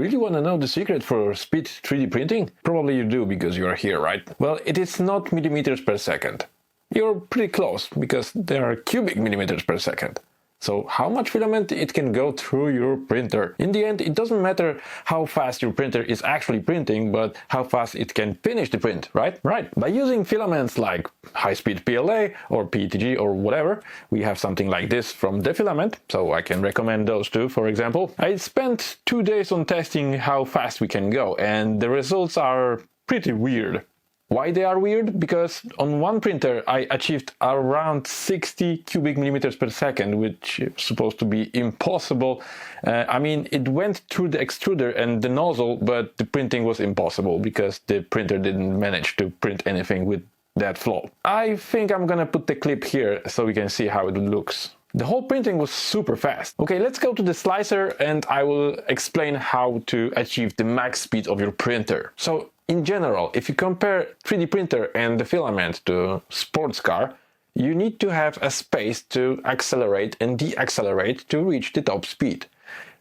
really want to know the secret for speed 3D printing? Probably you do, because you are here, right? Well, it is not millimeters per second. You're pretty close, because there are cubic millimeters per second. So how much filament it can go through your printer? In the end, it doesn't matter how fast your printer is actually printing, but how fast it can finish the print, right? Right. By using filaments like high-speed PLA or PETG or whatever, we have something like this from the Filament, so I can recommend those two, for example. I spent 2 days on testing how fast we can go, and the results are pretty weird. Why they are weird? Because on one printer I achieved around 60 cubic millimeters per second, which is supposed to be impossible. I mean, it went through the extruder and the nozzle, but the printing was impossible because the printer didn't manage to print anything with that flow. I think I'm gonna put the clip here so we can see how it looks. The whole printing was super fast. Okay, let's go to the slicer and I will explain how to achieve the max speed of your printer. So, in general, if you compare 3D printer and the filament to sports car, you need to have a space to accelerate and deaccelerate to reach the top speed.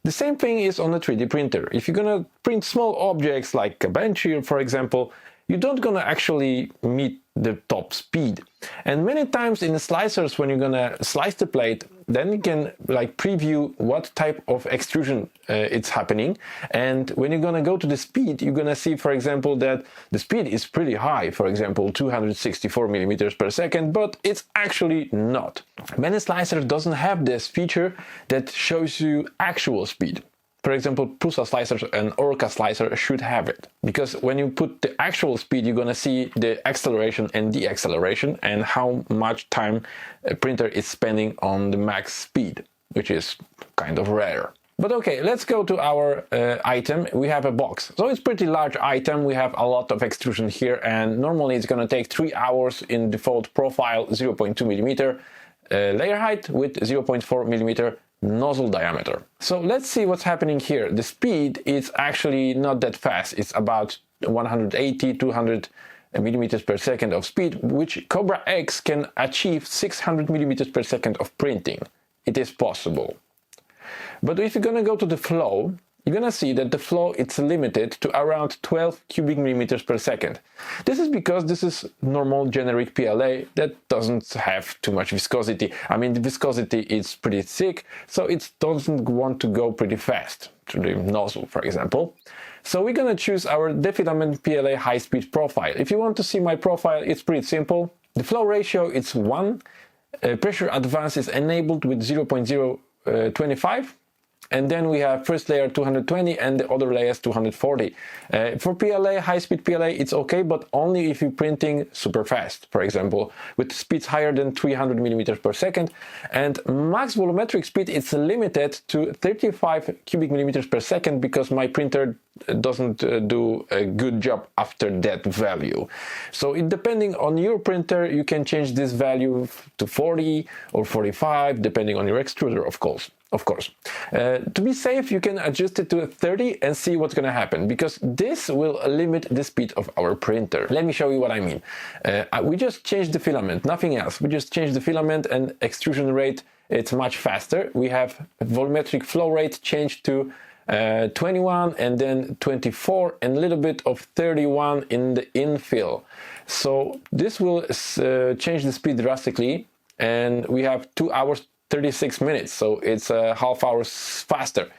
The same thing is on a 3D printer. If you're gonna print small objects like a bench here, for example, you don't gonna actually meet the top speed. And many times in the slicers, when you're gonna slice the plate, then you can like preview what type of extrusion it's happening. And when you're gonna go to the speed, you're gonna see, for example, that the speed is pretty high, for example, 264 millimeters per second, but it's actually not. Many slicers doesn't have this feature that shows you actual speed. For example, Prusa slicers and Orca slicer should have it, because when you put the actual speed, you're gonna see the acceleration and deacceleration and how much time a printer is spending on the max speed, which is kind of rare. But okay, let's go to our item. We have a box, so it's pretty large item. We have a lot of extrusion here, and normally it's gonna take 3 hours in default profile 0.2 millimeter layer height with 0.4 millimeter nozzle diameter. So let's see what's happening here. The speed is actually not that fast. It's about 180, 200 millimeters per second of speed, which kobrax can achieve 600 millimeters per second of printing. It is possible. But if you're gonna go to the flow, you're gonna see that the flow is limited to around 12 cubic millimeters per second. This is because this is normal generic PLA that doesn't have too much viscosity. I mean, the viscosity is pretty thick, so it doesn't want to go pretty fast to the nozzle, for example. So we're gonna choose our Filament PLA high-speed profile. If you want to see my profile, it's pretty simple. The flow ratio is 1. Pressure advance is enabled with 0.025. And then we have first layer 220 and the other layers 240. For PLA, high-speed PLA, it's okay, but only if you're printing super fast, for example, with speeds higher than 300 millimeters per second. And max volumetric speed is limited to 35 cubic millimeters per second because my printer doesn't do a good job after that value. So depending on your printer, you can change this value to 40 or 45, depending on your extruder, of course. To be safe, you can adjust it to 30 and see what's going to happen, because this will limit the speed of our printer. Let me show you what I mean. We just changed the filament, nothing else. We just changed the filament and extrusion rate, it's much faster. We have volumetric flow rate changed to 21 and then 24 and a little bit of 31 in the infill. So this will change the speed drastically, and we have 2 hours 36 minutes, so it's half hours faster.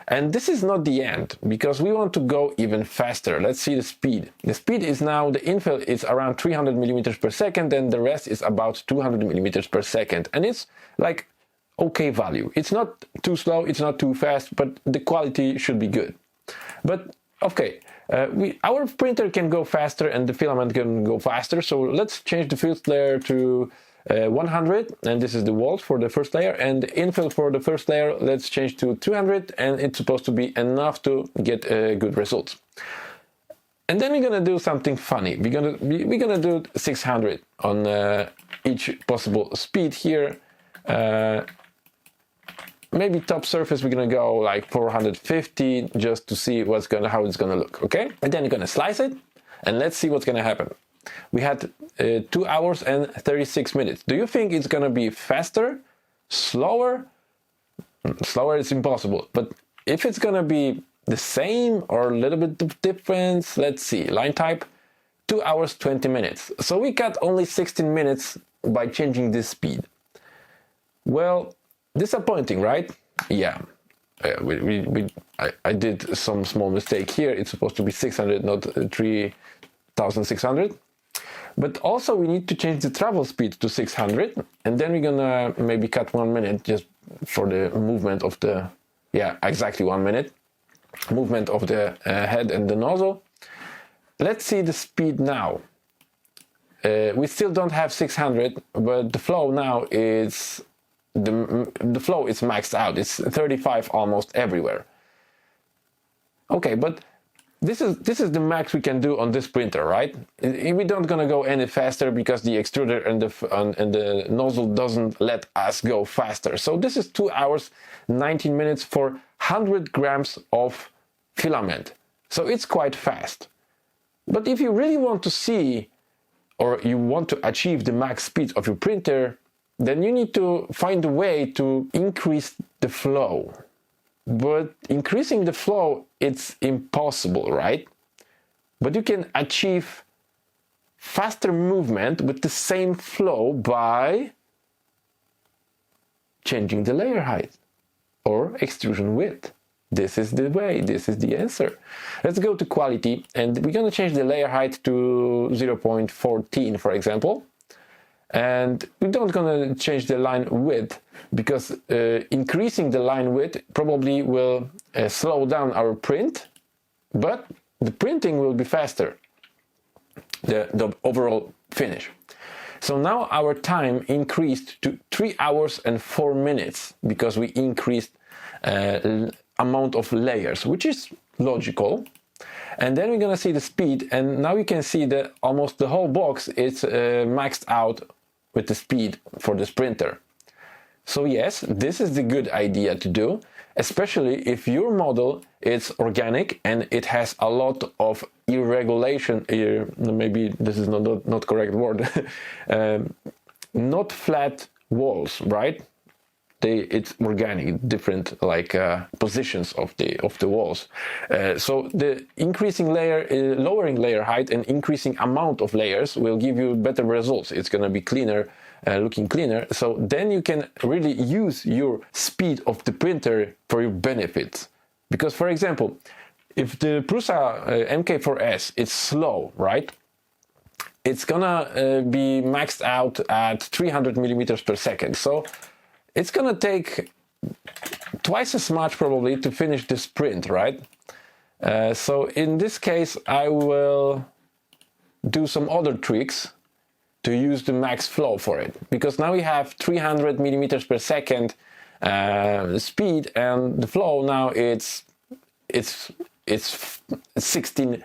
And this is not the end, because we want to go even faster. Let's see the speed. The speed is now, the infill is around 300 millimeters per second, and the rest is about 200 millimeters per second. And it's like okay value. It's not too slow, it's not too fast, but the quality should be good. But okay, our printer can go faster and the filament can go faster, so let's change the first layer to 100, and this is the walls for the first layer, and the infill for the first layer, let's change to 200, and it's supposed to be enough to get good results. And then we're gonna do something funny. We're gonna do 600 on each possible speed here. Maybe top surface we're gonna go like 450 just to see how it's gonna look. Okay, and then you're gonna slice it, and let's see what's gonna happen. We had 2 hours and 36 minutes. Do you think it's gonna be faster, slower? Slower is impossible, but if it's gonna be the same or a little bit of difference? Let's see, line type, 2 hours 20 minutes. So we got only 16 minutes by changing this speed. Well, disappointing, right? Yeah. I did some small mistake here. It's supposed to be 600, not 3600. But also we need to change the travel speed to 600, and then we're gonna maybe cut 1 minute just for the movement of the, yeah, exactly 1 minute, movement of the head and the nozzle. Let's see the speed now. We still don't have 600, but the flow now is, the flow is maxed out. It's 35 almost everywhere. Okay, but this is the max we can do on this printer, right? We don't gonna go any faster because the extruder and the nozzle doesn't let us go faster. So this is 2 hours 19 minutes for 100 grams of filament. So it's quite fast. But if you really want to see, or you want to achieve the max speed of your printer, then you need to find a way to increase the flow. But increasing the flow, it's impossible, right? But you can achieve faster movement with the same flow by changing the layer height or extrusion width. This is the way, this is the answer. Let's go to quality, and we're gonna change the layer height to 0.14, for example. And we don't gonna change the line width because increasing the line width probably will slow down our print, but the printing will be faster, the overall finish. So now our time increased to 3 hours and 4 minutes because we increased amount of layers, which is logical. And then we're gonna see the speed, and now you can see that almost the whole box is maxed out with the speed for this printer. So yes, this is the good idea to do, especially if your model is organic and it has a lot of irregulation, maybe this is not correct word, not flat walls, right? It's organic, different like positions of the walls. So the increasing layer, lowering layer height and increasing amount of layers will give you better results. It's gonna be cleaner, looking cleaner. So then you can really use your speed of the printer for your benefits. Because for example, if the Prusa MK4S is slow, right? It's gonna be maxed out at 300 millimeters per second. So it's gonna take twice as much probably to finish this print, right? So in this case, I will do some other tricks to use the max flow for it, because now we have 300 millimeters per second speed, and the flow now it's 16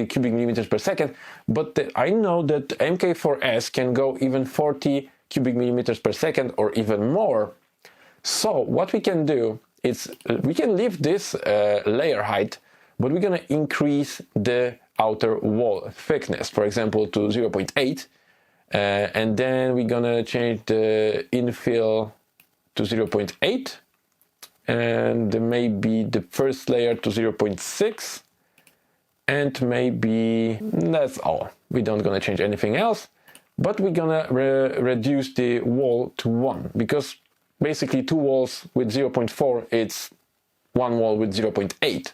cubic millimeters per second. But I know that MK4S can go even 40 cubic millimeters per second or even more. So what we can do is we can leave this layer height, but we're gonna increase the outer wall thickness, for example, to 0.8, and then we're gonna change the infill to 0.8, and maybe the first layer to 0.6, and maybe that's all. We don't gonna change anything else. But we're gonna reduce the wall to 1, because basically 2 walls with 0.4, it's 1 wall with 0.8.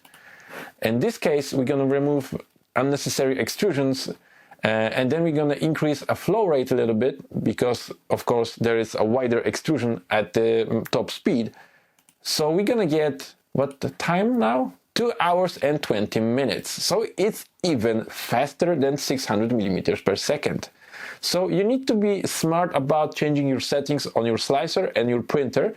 In this case, we're gonna remove unnecessary extrusions, and then we're gonna increase a flow rate a little bit, because of course there is a wider extrusion at the top speed. So we're gonna get, what the time now? 2 hours and 20 minutes. So it's even faster than 600 millimeters per second. So you need to be smart about changing your settings on your slicer and your printer,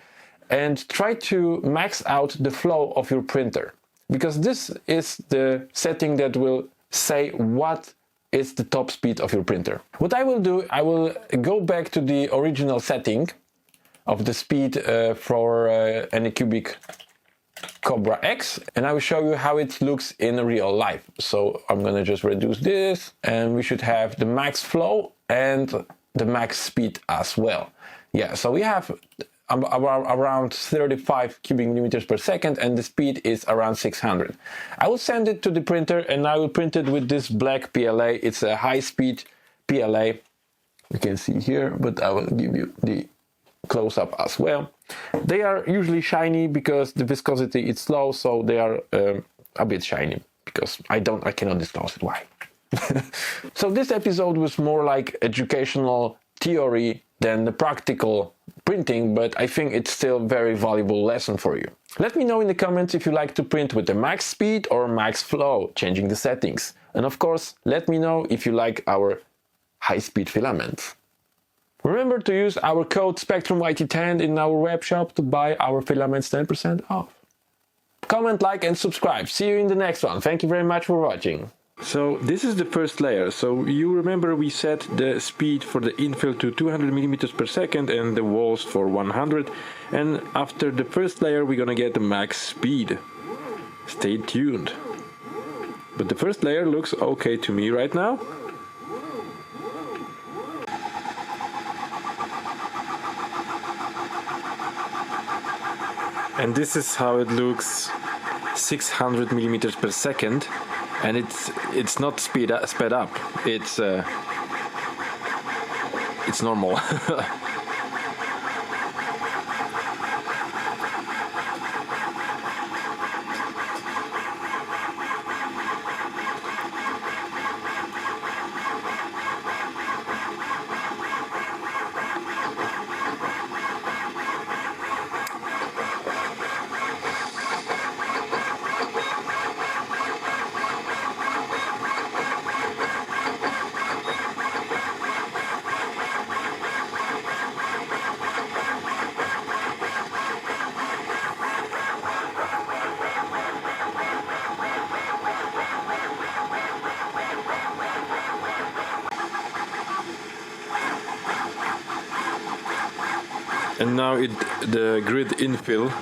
and try to max out the flow of your printer, because this is the setting that will say what is the top speed of your printer. What I will do, I will go back to the original setting of the speed for Anycubic kobrax, and I will show you how it looks in real life. So I'm gonna just reduce this, and we should have the max flow and the max speed as well. Yeah, so we have around 35 cubic millimeters per second, and the speed is around 600. I will send it to the printer and I will print it with this black PLA. It's a high-speed PLA. You can see here, but I will give you the close-up as well. They are usually shiny because the viscosity is low, so they are a bit shiny because I cannot disclose it why. So this episode was more like educational theory than the practical printing, but I think it's still a very valuable lesson for you. Let me know in the comments if you like to print with the max speed or max flow, changing the settings. And of course, let me know if you like our high-speed filaments. Remember to use our code SpectrumYT10 in our web shop to buy our filaments 10% off. Comment, like and subscribe. See you in the next one. Thank you very much for watching. So this is the first layer. So you remember we set the speed for the infill to 200 millimeters per second and the walls for 100. And after the first layer we're gonna get the max speed. Stay tuned. But the first layer looks okay to me right now. And this is how it looks, 600 millimeters per second. And it's not sped up. It's normal. And now the grid infill